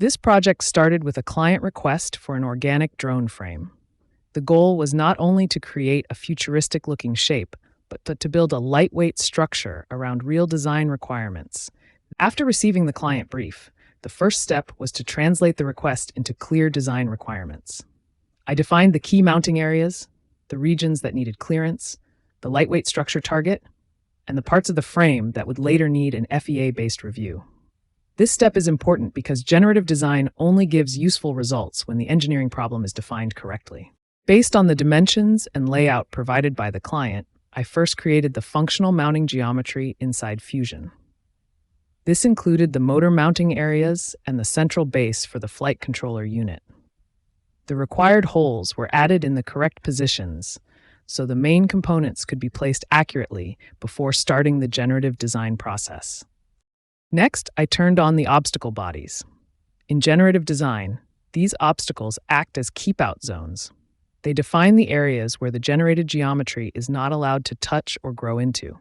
This project started with a client request for an organic drone frame. The goal was not only to create a futuristic-looking shape, but to build a lightweight structure around real design requirements. After receiving the client brief, the first step was to translate the request into clear design requirements. I defined the key mounting areas, the regions that needed clearance, the lightweight structure target, and the parts of the frame that would later need an FEA-based review. This step is important because generative design only gives useful results when the engineering problem is defined correctly. Based on the dimensions and layout provided by the client, I first created the functional mounting geometry inside Fusion. This included the motor mounting areas and the central base for the flight controller unit. The required holes were added in the correct positions, so the main components could be placed accurately before starting the generative design process. Next, I turned on the obstacle bodies. In generative design, these obstacles act as keep-out zones. They define the areas where the generated geometry is not allowed to touch or grow into.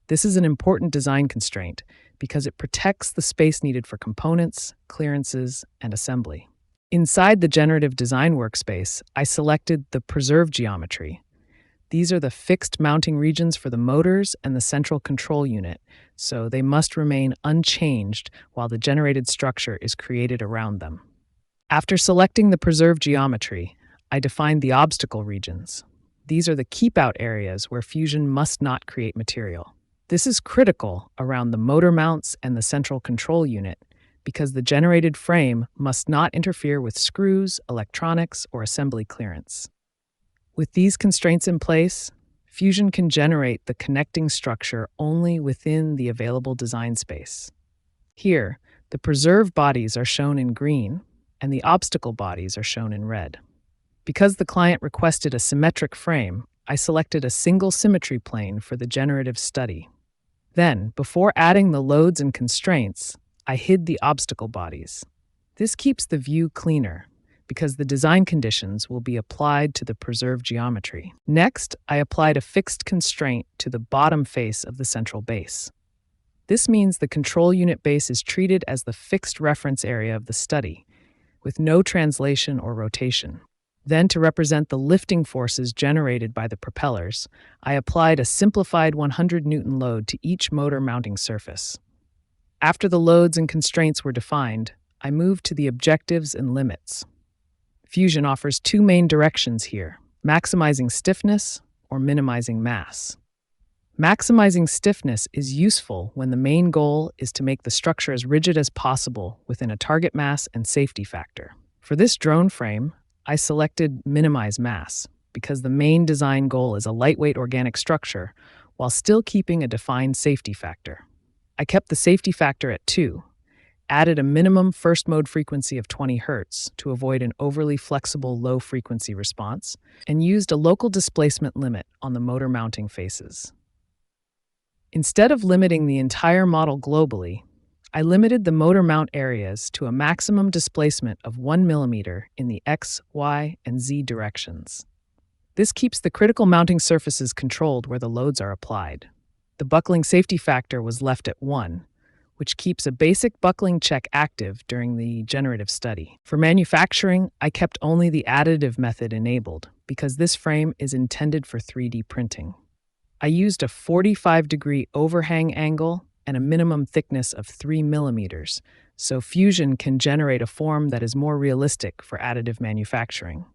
This is an important design constraint because it protects the space needed for components, clearances, and assembly. Inside the generative design workspace, I selected the preserve geometry. These are the fixed mounting regions for the motors and the central control unit, so they must remain unchanged while the generated structure is created around them. After selecting the preserve geometry, I defined the obstacle regions. These are the keep-out areas where Fusion must not create material. This is critical around the motor mounts and the central control unit because the generated frame must not interfere with screws, electronics, or assembly clearance. With these constraints in place, Fusion can generate the connecting structure only within the available design space. Here, the preserve bodies are shown in green and the obstacle bodies are shown in red. Because the client requested a symmetric frame, I selected a single symmetry plane for the generative study. Then, before adding the loads and constraints, I hid the obstacle bodies. This keeps the view cleaner because the design conditions will be applied to the preserved geometry. Next, I applied a fixed constraint to the bottom face of the central base. This means the control unit base is treated as the fixed reference area of the study, with no translation or rotation. Then, to represent the lifting forces generated by the propellers, I applied a simplified 100 Newton load to each motor mounting surface. After the loads and constraints were defined, I moved to the objectives and limits. Fusion offers two main directions here: maximizing stiffness or minimizing mass. Maximizing stiffness is useful when the main goal is to make the structure as rigid as possible within a target mass and safety factor. For this drone frame, I selected minimize mass because the main design goal is a lightweight organic structure while still keeping a defined safety factor. I kept the safety factor at 2, added a minimum first mode frequency of 20 Hz to avoid an overly flexible low frequency response, and used a local displacement limit on the motor mounting faces. Instead of limiting the entire model globally, I limited the motor mount areas to a maximum displacement of 1 mm in the X, Y, and Z directions. This keeps the critical mounting surfaces controlled where the loads are applied. The buckling safety factor was left at 1, which keeps a basic buckling check active during the generative study. For manufacturing, I kept only the additive method enabled because this frame is intended for 3D printing. I used a 45-degree overhang angle and a minimum thickness of 3 mm, so Fusion can generate a form that is more realistic for additive manufacturing.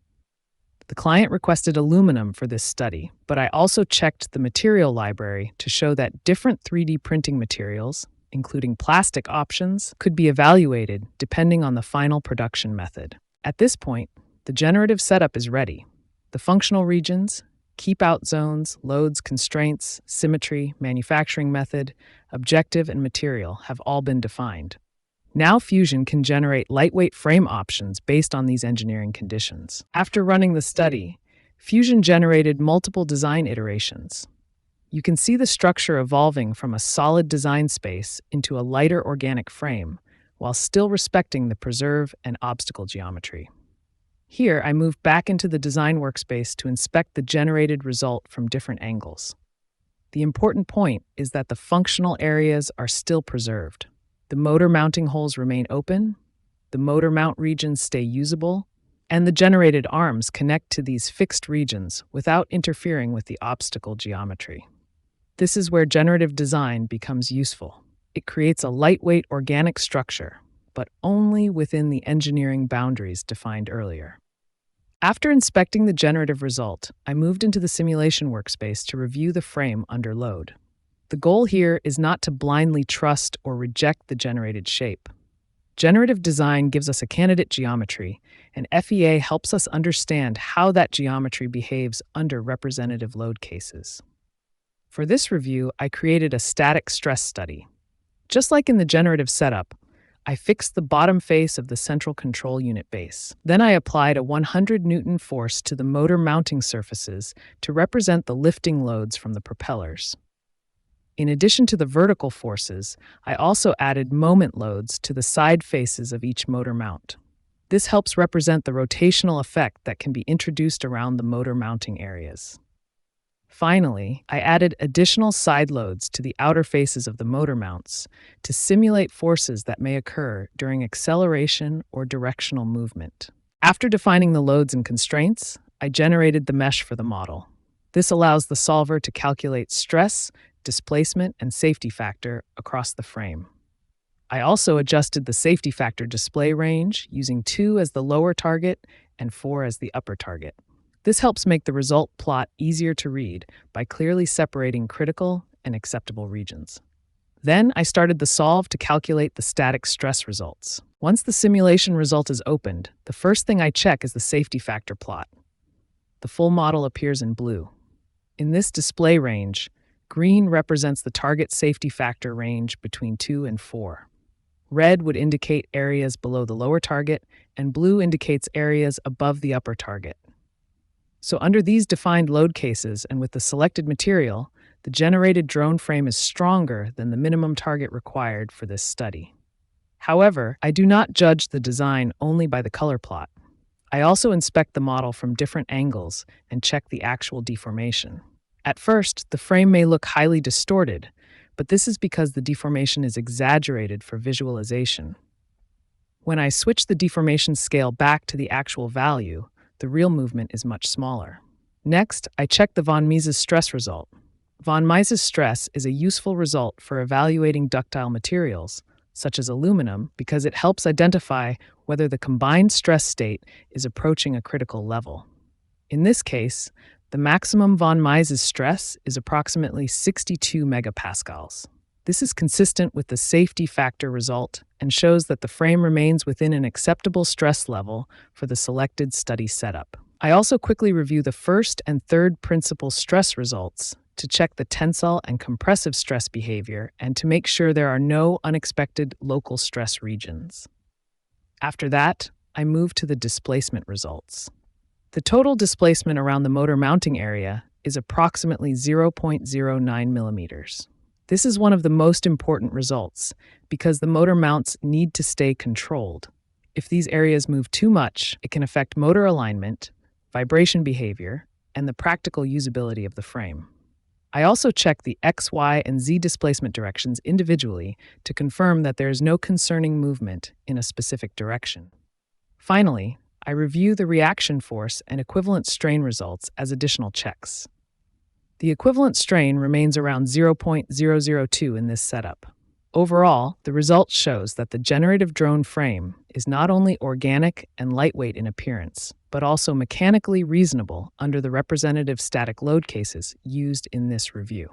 The client requested aluminum for this study, but I also checked the material library to show that different 3D printing materials, including plastic options, could be evaluated depending on the final production method. At this point, the generative setup is ready. The functional regions, keep-out zones, loads, constraints, symmetry, manufacturing method, objective, and material have all been defined. Now Fusion can generate lightweight frame options based on these engineering conditions. After running the study, Fusion generated multiple design iterations. You can see the structure evolving from a solid design space into a lighter organic frame, while still respecting the preserve and obstacle geometry. Here, I moved back into the design workspace to inspect the generated result from different angles. The important point is that the functional areas are still preserved. The motor mounting holes remain open, the motor mount regions stay usable, and the generated arms connect to these fixed regions without interfering with the obstacle geometry. This is where generative design becomes useful. It creates a lightweight organic structure, but only within the engineering boundaries defined earlier. After inspecting the generative result, I moved into the simulation workspace to review the frame under load. The goal here is not to blindly trust or reject the generated shape. Generative design gives us a candidate geometry, and FEA helps us understand how that geometry behaves under representative load cases. For this review, I created a static stress study. Just like in the generative setup, I fixed the bottom face of the central control unit base. Then I applied a 100 Newton force to the motor mounting surfaces to represent the lifting loads from the propellers. In addition to the vertical forces, I also added moment loads to the side faces of each motor mount. This helps represent the rotational effect that can be introduced around the motor mounting areas. Finally, I added additional side loads to the outer faces of the motor mounts to simulate forces that may occur during acceleration or directional movement. After defining the loads and constraints, I generated the mesh for the model. This allows the solver to calculate stress, displacement, and safety factor across the frame. I also adjusted the safety factor display range using 2 as the lower target and 4 as the upper target. This helps make the result plot easier to read by clearly separating critical and acceptable regions. Then I started the solve to calculate the static stress results. Once the simulation result is opened, the first thing I check is the safety factor plot. The full model appears in blue. In this display range, green represents the target safety factor range between 2 and 4. Red would indicate areas below the lower target, and blue indicates areas above the upper target. So under these defined load cases and with the selected material, the generated drone frame is stronger than the minimum target required for this study. However, I do not judge the design only by the color plot. I also inspect the model from different angles and check the actual deformation. At first, the frame may look highly distorted, but this is because the deformation is exaggerated for visualization. When I switch the deformation scale back to the actual value, the real movement is much smaller. Next, I check the von Mises stress result. Von Mises stress is a useful result for evaluating ductile materials, such as aluminum, because it helps identify whether the combined stress state is approaching a critical level. In this case, the maximum von Mises stress is approximately 62 megapascals. This is consistent with the safety factor result and shows that the frame remains within an acceptable stress level for the selected study setup. I also quickly review the first and third principal stress results to check the tensile and compressive stress behavior and to make sure there are no unexpected local stress regions. After that, I move to the displacement results. The total displacement around the motor mounting area is approximately 0.09 millimeters. This is one of the most important results because the motor mounts need to stay controlled. If these areas move too much, it can affect motor alignment, vibration behavior, and the practical usability of the frame. I also check the X, Y, and Z displacement directions individually to confirm that there is no concerning movement in a specific direction. Finally, I review the reaction force and equivalent strain results as additional checks. The equivalent strain remains around 0.002 in this setup. Overall, the result shows that the generative drone frame is not only organic and lightweight in appearance, but also mechanically reasonable under the representative static load cases used in this review.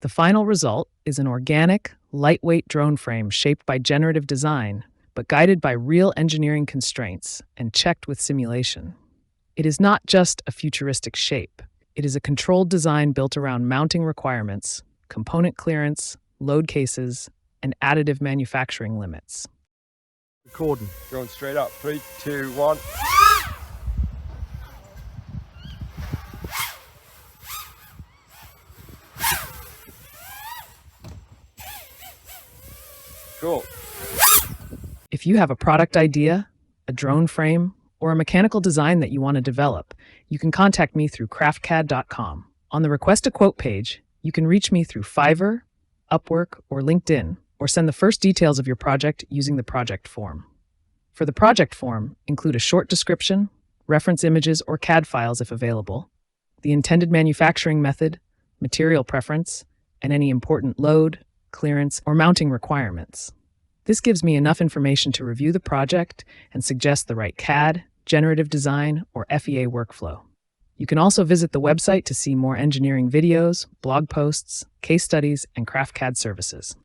The final result is an organic, lightweight drone frame shaped by generative design, but guided by real engineering constraints and checked with simulation. It is not just a futuristic shape. It is a controlled design built around mounting requirements, component clearance, load cases, and additive manufacturing limits. Recording. Going straight up. 3, 2, 1. Cool. If you have a product idea, a drone frame, or a mechanical design that you want to develop, you can contact me through KraftCAD.com. On the Request a Quote page, you can reach me through Fiverr, Upwork, or LinkedIn, or send the first details of your project using the project form. For the project form, include a short description, reference images or CAD files if available, the intended manufacturing method, material preference, and any important load, clearance, or mounting requirements. This gives me enough information to review the project and suggest the right CAD, generative design, or FEA workflow. You can also visit the website to see more engineering videos, blog posts, case studies, and KraftCAD services.